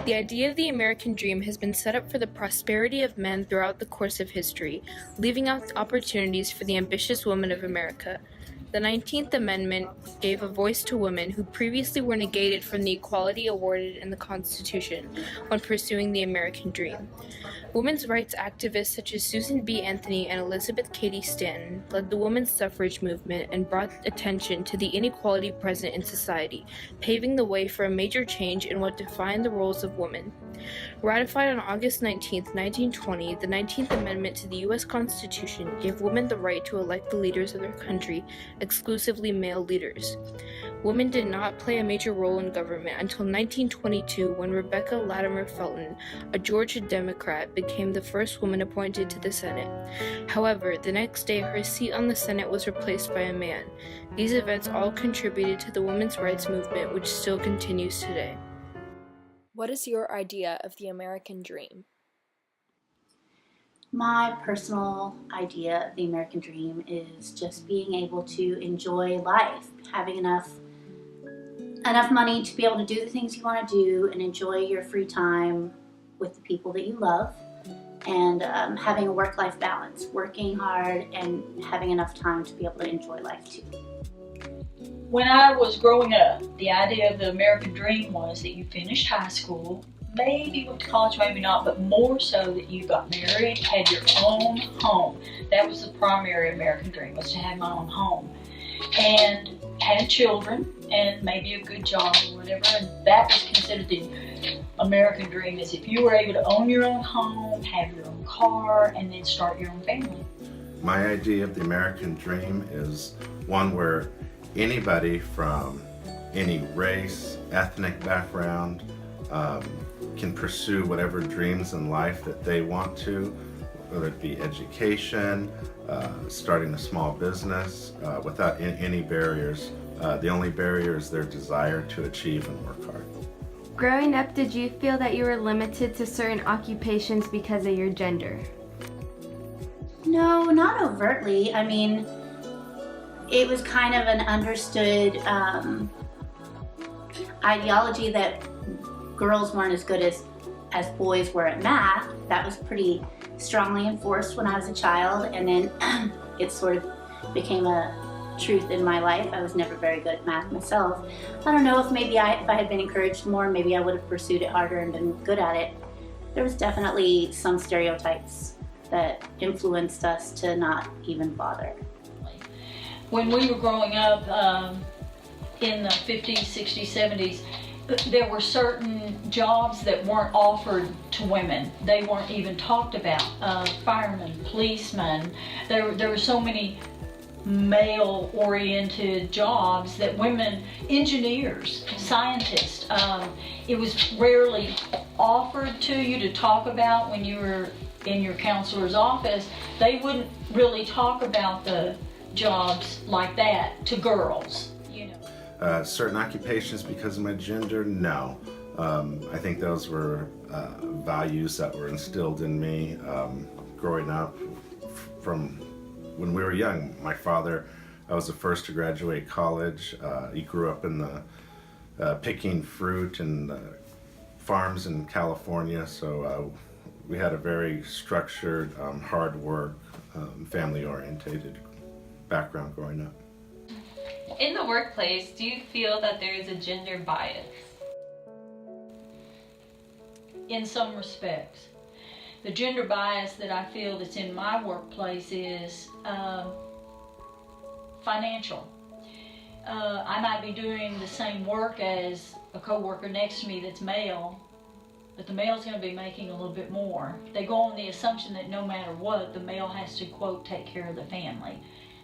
The idea of the American dream has been set up for the prosperity of men throughout the course of history, leaving out opportunities for the ambitious women of America. The 19th Amendment gave a voice to women who previously were negated from the equality awarded in the Constitution when pursuing the American dream. Women's rights activists such as Susan B. Anthony and Elizabeth Cady Stanton led the women's suffrage movement and brought attention to the inequality present in society, paving the way for a major change in what defined the roles of women. Ratified on August 19, 1920, the 19th Amendment to the U.S. Constitution gave women the right to elect the leaders of their country, exclusively male leaders. Women did not play a major role in government until 1922 when Rebecca Latimer Felton, a Georgia Democrat, became the first woman appointed to the Senate. However, the next day her seat on the Senate was replaced by a man. These events all contributed to the women's rights movement, which still continues today. What is your idea of the American dream? My personal idea of the American dream is just being able to enjoy life, having enough money to be able to do the things you want to do and enjoy your free time with the people that you love, and having a work-life balance, working hard and having enough time to be able to enjoy life too. When I was growing up, the idea of the American dream was that you finished high school, maybe went to college, maybe not, but more so that you got married, had your own home. That was the primary American dream, was to have my own home. And had children and maybe a good job or whatever, and that was considered the American dream, is if you were able to own your own home, have your own car, and then start your own family. My idea of the American dream is one where anybody from any race, ethnic background can pursue whatever dreams in life that they want to, whether it be education, starting a small business, without any barriers. The only barrier is their desire to achieve and work hard. Growing up, did you feel that you were limited to certain occupations because of your gender? No, not overtly. I mean, it was kind of an understood ideology that girls weren't as good as boys were at math. That was pretty strongly enforced when I was a child, and then it sort of became a truth in my life. I was never very good at math myself. I don't know if maybe if I had been encouraged more, maybe I would have pursued it harder and been good at it. There was definitely some stereotypes that influenced us to not even bother. When we were growing up in the 50s, 60s, 70s, there were certain jobs that weren't offered to women. They weren't even talked about. Firemen, policemen, there were so many male-oriented jobs that women, engineers, scientists, it was rarely offered to you to talk about when you were in your counselor's office. They wouldn't really talk about the jobs like that to girls, you know. Certain occupations because of my gender, no. I think those were values that were instilled in me growing up from when we were young. My father, I was the first to graduate college. He grew up in the picking fruit and farms in California, so we had a very structured, hard work, family-orientated background growing up. In the workplace, do you feel that there is a gender bias? In some respects. The gender bias that I feel that's in my workplace is financial. I might be doing the same work as a coworker next to me that's male, but the male's going to be making a little bit more. They go on the assumption that no matter what, the male has to, quote, take care of the family.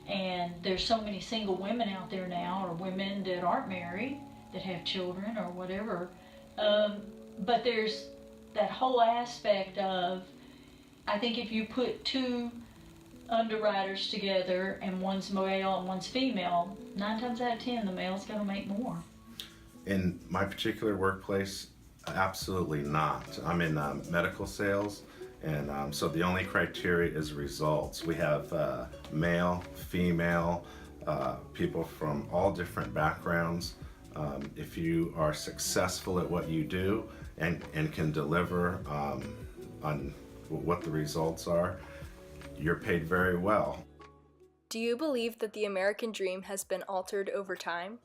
And there's so many single women out there now, or women that aren't married, that have children or whatever. But there's that whole aspect of, I think if you put two underwriters together and one's male and one's female, 9 times out of 10, the male's going to make more. In my particular workplace, absolutely not. I'm in medical sales, and so the only criteria is results. We have male, female, people from all different backgrounds. If you are successful at what you do and can deliver on what the results are, you're paid very well. Do you believe that the American dream has been altered over time?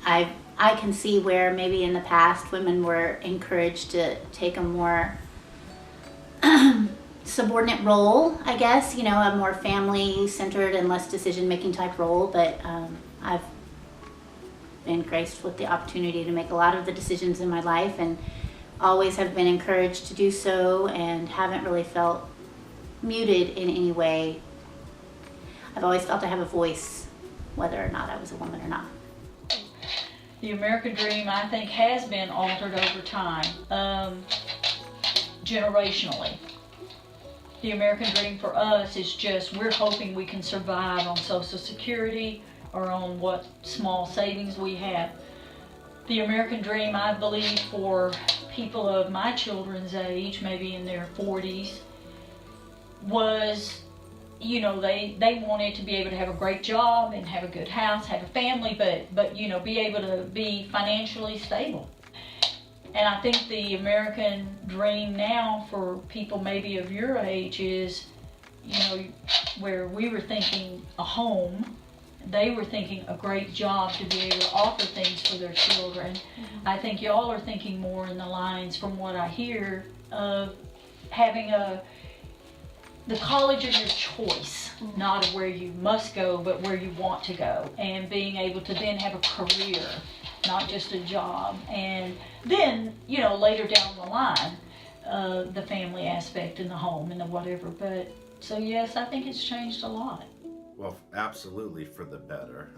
I can see where maybe in the past women were encouraged to take a more subordinate role, I guess, you know, a more family-centered and less decision-making type role, but I've been graced with the opportunity to make a lot of the decisions in my life and always have been encouraged to do so and haven't really felt muted in any way. I've always felt I have a voice, whether or not I was a woman or not. The American dream, I think, has been altered over time, generationally. The American dream for us is just, we're hoping we can survive on Social Security or on what small savings we have. The American dream, I believe, for people of my children's age, maybe in their 40s, was, you know, they wanted to be able to have a great job and have a good house, have a family, but you know, be able to be financially stable. And I think the American dream now for people maybe of your age is, you know, where we were thinking a home, they were thinking a great job to be able to offer things for their children. I think y'all are thinking more in the lines, from what I hear, of having the college of your choice, not of where you must go, but where you want to go, and being able to then have a career, not just a job. And then, you know, later down the line, the family aspect in the home and the whatever. But so yes, I think it's changed a lot. Well, absolutely for the better.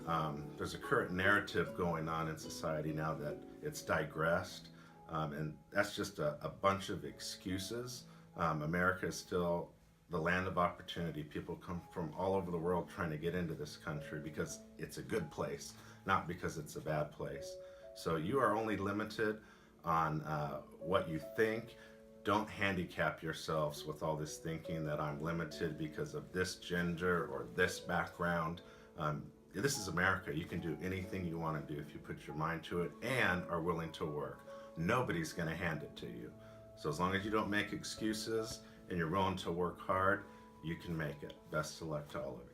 There's a current narrative going on in society now that it's digressed, and that's just a bunch of excuses. America is still the land of opportunity. People come from all over the world trying to get into this country because it's a good place, not because it's a bad place. So you are only limited on what you think. Don't handicap yourselves with all this thinking that I'm limited because of this gender or this background. This is America. You can do anything you want to do if you put your mind to it and are willing to work. Nobody's going to hand it to you. So as long as you don't make excuses and you're willing to work hard, you can make it. Best of luck to all of you.